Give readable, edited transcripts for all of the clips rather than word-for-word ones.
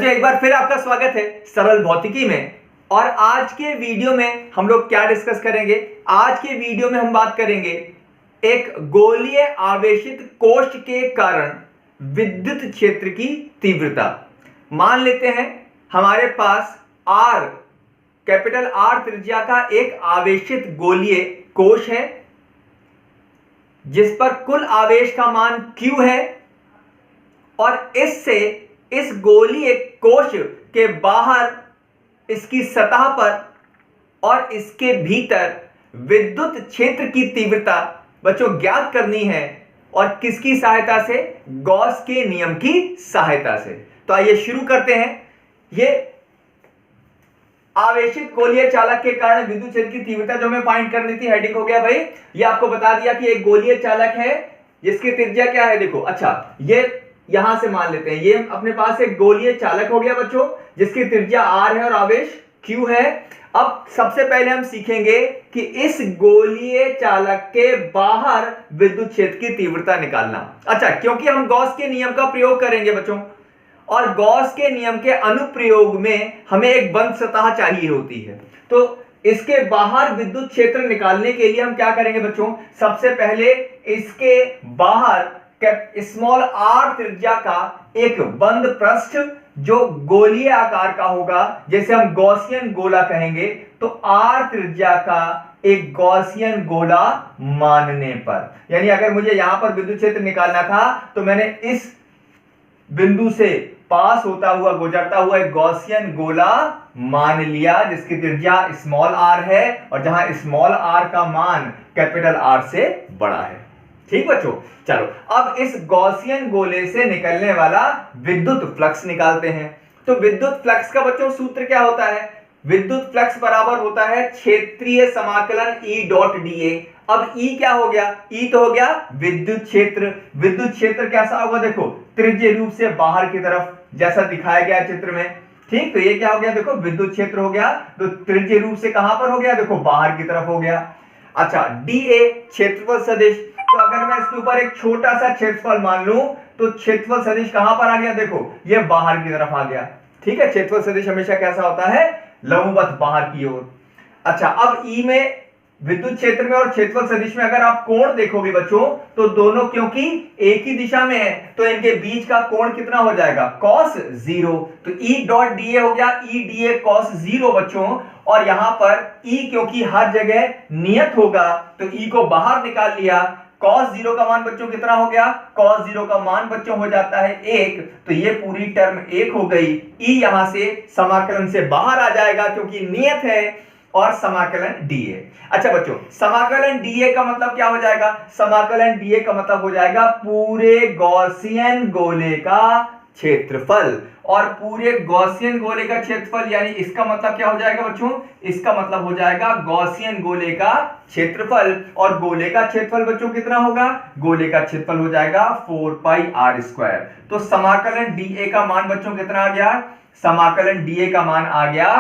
बच्चों एक बार फिर आपका स्वागत है सरल भौतिकी में। और आज के वीडियो में हम लोग क्या डिस्कस करेंगे? आज के वीडियो में हम बात करेंगे एक गोलीय आवेशित कोश के कारण विद्युत क्षेत्र की तीव्रता। मान लेते हैं हमारे पास R, कैपिटल R त्रिज्या का एक आवेशित गोलीय कोश है जिस पर कुल आवेश का मान Q है, और इससे इस गोलीय कोश के बाहर इसकी सतह पर और इसके भीतर विद्युत क्षेत्र की तीव्रता बच्चों ज्ञात करनी है। और किसकी सहायता से? गॉस के नियम की सहायता से। तो आइए शुरू करते हैं। यह आवेशित गोलीय चालक के कारण विद्युत क्षेत्र की तीव्रता जो हमें फाइंड करनी थी, हेडिंग हो गया भाई। ये आपको बता दिया कि एक गोलीय चालक है जिसकी त्रिज्या क्या है। देखो, अच्छा ये यहां से मान लेते हैं, ये अपने पास एक गोलीय चालक हो गया बच्चों जिसकी त्रिज्या R है और आवेश Q है। अब सबसे पहले हम सीखेंगे कि इस गोलीय चालक के बाहर विद्युत क्षेत्र की तीव्रता निकालना। अच्छा, क्योंकि हम गॉस के नियम का प्रयोग करेंगे बच्चों, और गॉस के नियम के अनुप्रयोग में हमें एक बंद सतह चाहिए होती है, तो इसके बाहर विद्युत क्षेत्र निकालने के लिए हम क्या करेंगे बच्चों? सबसे पहले इसके बाहर स्मॉल r त्रिज्या का एक बंद पृष्ठ जो गोलीय आकार का होगा, जैसे हम गॉसियन गोला कहेंगे, तो r त्रिज्या का एक गॉसियन गोला मानने पर, यानी अगर मुझे यहां पर विद्युत क्षेत्र निकालना था तो मैंने इस बिंदु से पास होता हुआ गुजरता हुआ एक गॉसियन गोला मान लिया जिसकी त्रिज्या स्मॉल r है और जहां स्मॉल r का मान कैपिटल R से बड़ा है। ठीक बच्चों, चलो अब इस गॉसियन गोले से निकलने वाला विद्युत फ्लक्स निकालते हैं। तो विद्युत फ्लक्स का बच्चों सूत्र क्या होता है? विद्युत फ्लक्स बराबर होता है क्षेत्रीय समाकलन E डॉट dA। अब E क्या हो गया? E तो हो गया विद्युत क्षेत्र। विद्युत क्षेत्र कैसा होगा? देखो, त्रिज्यीय रूप से बाहर की तरफ जैसा दिखाया गया चित्र में। ठीक, तो ये क्या हो गया? देखो विद्युत क्षेत्र हो गया, तो त्रिज्यीय रूप से कहां पर हो गया? देखो बाहर की तरफ हो गया। अच्छा, dA क्षेत्रफल सदिश, तो अगर मैं इसके ऊपर एक छोटा सा क्षेत्रफल मान लूं तो क्षेत्रफल सदिश कहां पर आ गया? देखो ये बाहर की तरफ आ गया। ठीक है, क्षेत्रफल सदिश हमेशा कैसा होता है? लंबवत बाहर की ओर। अच्छा, अब E में विद्युत क्षेत्र में और क्षेत्रफल सदिश में अगर आप कोण देखोगे बच्चों, तो दोनों क्योंकि एक ही दिशा में है तो इनके बीच का कोण कितना हो जाएगा? cos 0। तो E डॉट dA हो गया E dA cos 0 बच्चों। और यहां पर E क्योंकि हर जगह नियत होगा तो E को बाहर निकाल लिया। cos 0 का मान बच्चों कितना हो गया? cos 0 का मान बच्चों हो जाता है 1, तो ये पूरी टर्म 1 हो गई। E यहां से समाकलन से बाहर आ जाएगा क्योंकि नियत है, और समाकलन dA। अच्छा बच्चों, समाकलन dA का मतलब क्या हो जाएगा? समाकलन dA का मतलब हो जाएगा पूरे गॉसियन गोले का क्षेत्रफल। और पूरे गॉसियन गोले का क्षेत्रफल यानी इसका मतलब क्या हो जाएगा बच्चों? इसका मतलब हो जाएगा गॉसियन गोले का क्षेत्रफल। और गोले का क्षेत्रफल बच्चों कितना होगा? गोले का क्षेत्रफल हो जाएगा 4 पाई r²। तो समाकलन dA का मान बच्चों कितना आ गया? समाकलन dA का मान आ गया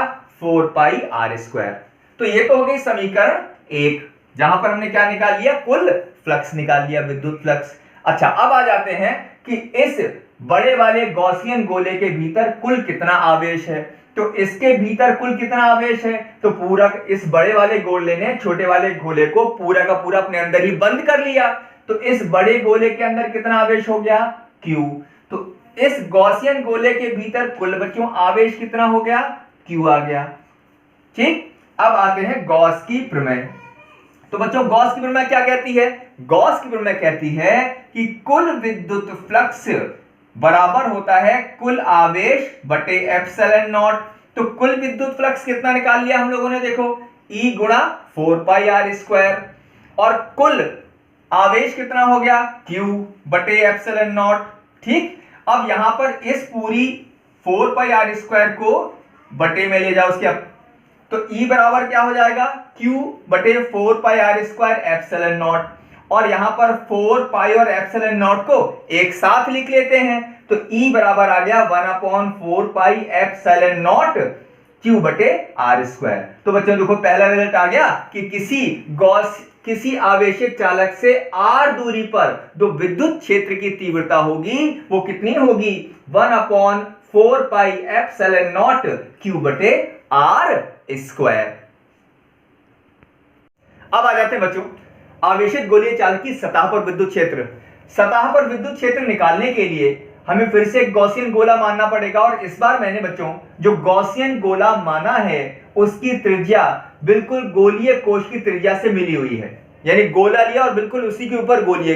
4 पाई r²। तो ये तो हो गई समीकरण 1, जहां पर हमने क्या निकाल लिया? कुल फ्लक्स निकाल लिया, विद्युत फ्लक्स। अच्छा, अब आ जाते हैं कि इस बड़े वाले गॉसियन गोले के भीतर कुल कितना आवेश है। तो इसके भीतर कुल कितना आवेश है? तो पूरा इस बड़े वाले गोले ने छोटे वाले गोले को पूरा का पूरा अपने अंदर ही बंद कर लिया। तो इस बड़े गोले के अंदर कितना आवेश हो गया? Q। तो इस गॉसियन गोले के भीतर कुल बच्चों आवेश कितना हो गया? Q आ गया। ठीक, अब आते हैं गॉस की प्रमेय। तो बच्चों गॉस की प्रमेय क्या कहती है? गॉस की प्रमेय कहती है कि कुल विद्युत फ्लक्स बराबर होता है कुल आवेश बटे एप्सिलॉन नॉट। तो कुल विद्युत फ्लक्स कितना निकाल लिया हम लोगों ने? देखो E गुणा 4 पाई r², और कुल आवेश कितना हो गया? Q बटे एप्सिलॉन नॉट। ठीक, अब यहां पर इस पूरी 4 पाई r² को बटे में ले जाओ उसके, तो E बराबर क्या हो जाएगा? Q बटे 4 पाई r² एप्सिलॉन नॉट। और यहां पर 4 पाई और एप्सिलॉन नॉट को एक साथ लिख लेते हैं, तो E बराबर आ गया 1/4 पाई एप्सिलॉन नॉट Q बटे r²। तो बच्चों देखो पहला रिजल्ट आ गया कि किसी आवेशित चालक से r दूरी पर जो विद्युत क्षेत्र की तीव्रता होगी वो कितनी होगी? 1/4 4 पाई एप्सिलॉन नॉट क्यू बटे आर स्क्वायर। अब आ जाते हैं बच्चों आवेशित गोलीय चालक की सतह पर विद्युत क्षेत्र। सतह पर विद्युत क्षेत्र निकालने के लिए हमें फिर से एक गॉसियन गोला मानना पड़ेगा, और इस बार मैंने बच्चों जो गॉसियन गोला माना है उसकी त्रिज्या बिल्कुल गोलीय कोश की त्रिज्या से मिली हुई है, यानी गोला लिया और बिल्कुल उसी के ऊपर गोलीय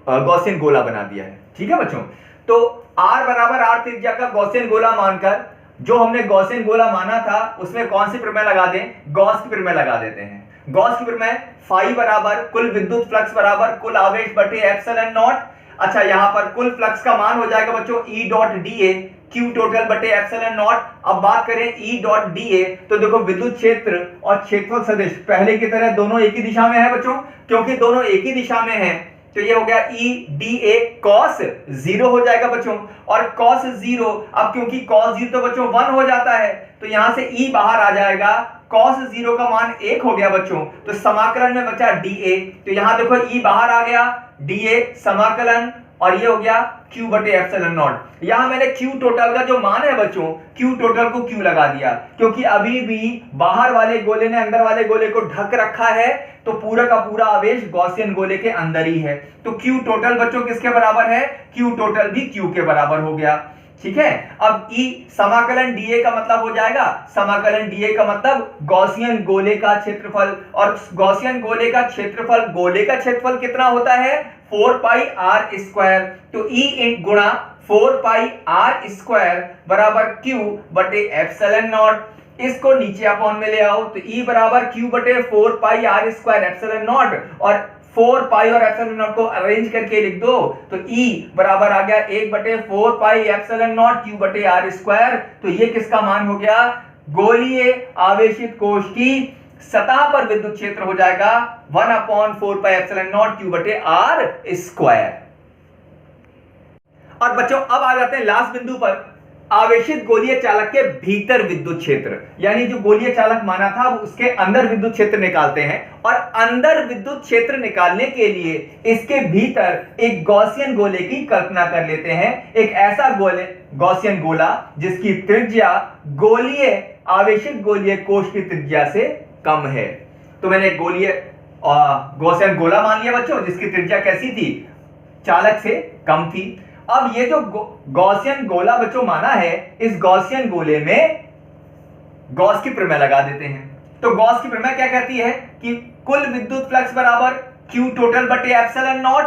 गॉसियन गोला बना दिया है। ठीक है बच्चों, तो r बराबर r त्रिज्या का गॉसियन गोला मानकर जो हमने गॉसियन गोला माना था उसमें कौन सी प्रमेय लगा दें, गॉस की प्रमेय लगा देते हैं। गॉस की प्रमेय फाई बराबर कुल विद्युत फ्लक्स बराबर कुल आवेश बटे एप्सिलॉन नॉट। अच्छा, यहां पर कुल फ्लक्स का मान हो जाएगा बच्चों E dot dA Q total बटे एप्सिलॉन नॉट। अब बात करें E डॉट dA, तो देखो विद्युत क्षेत्र और क्षेत्रफल सदिश पहले की तरह दोनों एक ही दिशा में है बच्चों, क्योंकि दोनों एक ही दिशा में हैं तो ये हो गया E dA cos 0 हो जाएगा बच्चों। और cos 0, अब क्योंकि cos 0 तो बच्चों 1 हो जाता है तो यहां से E बाहर आ जाएगा, cos 0 का मान 1 हो गया बच्चों, तो समाकलन में बचा dA, तो यहां देखो E बाहर आ गया, dA समाकलन, और ये हो गया Q बटे एप्सिलॉन नॉट। यहां मैंने Q टोटल का जो मान है बच्चों, Q टोटल को Q लगा दिया, क्योंकि अभी भी बाहर वाले गोले ने अंदर वाले गोले को ढक रखा है, तो पूरा का पूरा आवेश गॉसियन गोले के अंदर ही है। तो Q टोटल बच्चों किसके बराबर है, Q टोटल भी Q के बराबर हो गया। ठीक है, अब E समाकलन dA का मतलब हो जाएगा, समाकलन dA का मतलब गॉसियन गोले का क्षेत्रफल, और गॉसियन गोले का क्षेत्रफल, गोले का क्षेत्रफल कितना होता है 4 पाई r स्क्वायर, तो E गुणा 4 पाई r स्क्वायर बराबर Q बटे एप्सिलॉन नॉट। इसको नीचे अपॉन में ले आओ, तो E बराबर Q बटे 4 पाई r स्क्वायर एप्सिलॉन नॉट, और 4 पाई और एप्सिलॉन नॉट को अरेंज करके लिख दो, तो E बराबर आ गया 1 बटे 4 पाई एप्सिलॉन नॉट Q बटे r स्क्वायर। तो ये किसका मान हो गया, गोलीय आवेशित कोश की सतह पर विद्युत क्षेत्र हो जाएगा 1/4 पाई एप्सिलॉन नॉट Q बटे r स्क्वायर। और बच्चों अब आ जाते हैं लास्ट बिंदु पर, आवेशित गोलीय चालक के भीतर विद्युत क्षेत्र, यानी जो गोलीय चालक माना था उसके अंदर विद्युत क्षेत्र निकालते हैं। और अंदर विद्युत क्षेत्र निकालने के लिए इसके भीतर एक गॉसियन गोले की कल्पना कर लेते हैं, एक ऐसा गॉसियन गोला जिसकी त्रिज्या गोलीय आवेशित गोलीय कोश की त्रिज्या से कम है। तो मैंने एक गोलीय गॉसियन गोला मान लिया बच्चों जिसकी त्रिज्या कैसी थी, चालक से कम थी। अब ये जो गॉसियन गोला बच्चों माना है, इस गॉसियन गोले में गॉस की प्रमेय लगा देते हैं। तो गॉस की प्रमेय क्या कहती है कि कुल विद्युत फ्लक्स बराबर Q टोटल बटे एप्सिलॉन नॉट।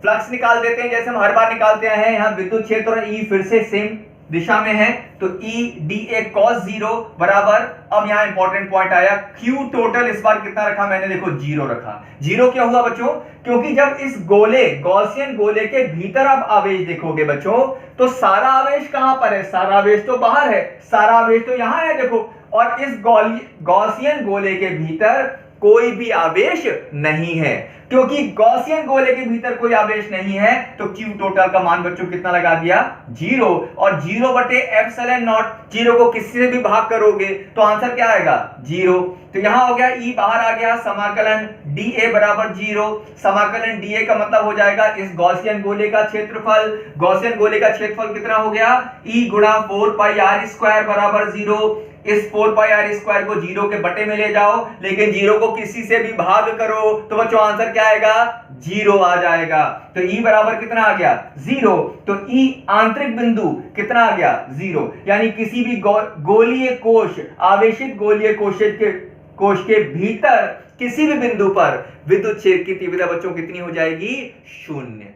फ्लक्स निकाल देते हैं जैसे हम हर बार निकालते हैं, यहां विद्युत क्षेत्र और E फिर से सेम दिशा में है, तो E dA cos 0 बराबर, अब यहां इंपॉर्टेंट पॉइंट आया, Q टोटल इस बार कितना रखा मैंने, देखो 0 रखा। 0 क्या हुआ बच्चों, क्योंकि जब इस गोले गॉसियन गोले के भीतर आप आवेश देखोगे बच्चों, तो सारा आवेश कहां पर है, सारा आवेश तो बाहर है, सारा आवेश तो यहां है देखो, और इस गॉसियन गोले के भीतर कोई भी आवेश नहीं है। क्योंकि गॉसियन गोले के भीतर कोई आवेश नहीं है तो Q टोटल का मान बच्चों कितना लगा दिया, 0, और 0 बटे एप्सिलॉन नॉट, 0 को किसी से भी भाग करोगे तो आंसर क्या आएगा, 0। तो यहां हो गया E बाहर आ गया, समाकलन dA बराबर 0, समाकलन dA का मतलब हो जाएगा इस गॉसियन गोले का क्षेत्रफल, गॉसियन गोले का क्षेत्रफल कितना हो गया, E गुणा 4 पाई r स्क्वायर बराबर 0। इस 4 पाई r स्क्वायर को 0 के बटे में ले जाओ, लेकिन 0 को किसी से भी भाग करो तो बच्चों आंसर क्या आएगा, 0 आ जाएगा। तो E बराबर कितना आ गया, 0। तो E आंतरिक बिंदु कितना आ गया, 0, यानी किसी भी गोलीय कोश, आवेशित गोलीय कोश के भीतर किसी भी बिंदु पर विद्युत क्षेत्र की तीव्रता बच्चों कितनी हो जाएगी, 0।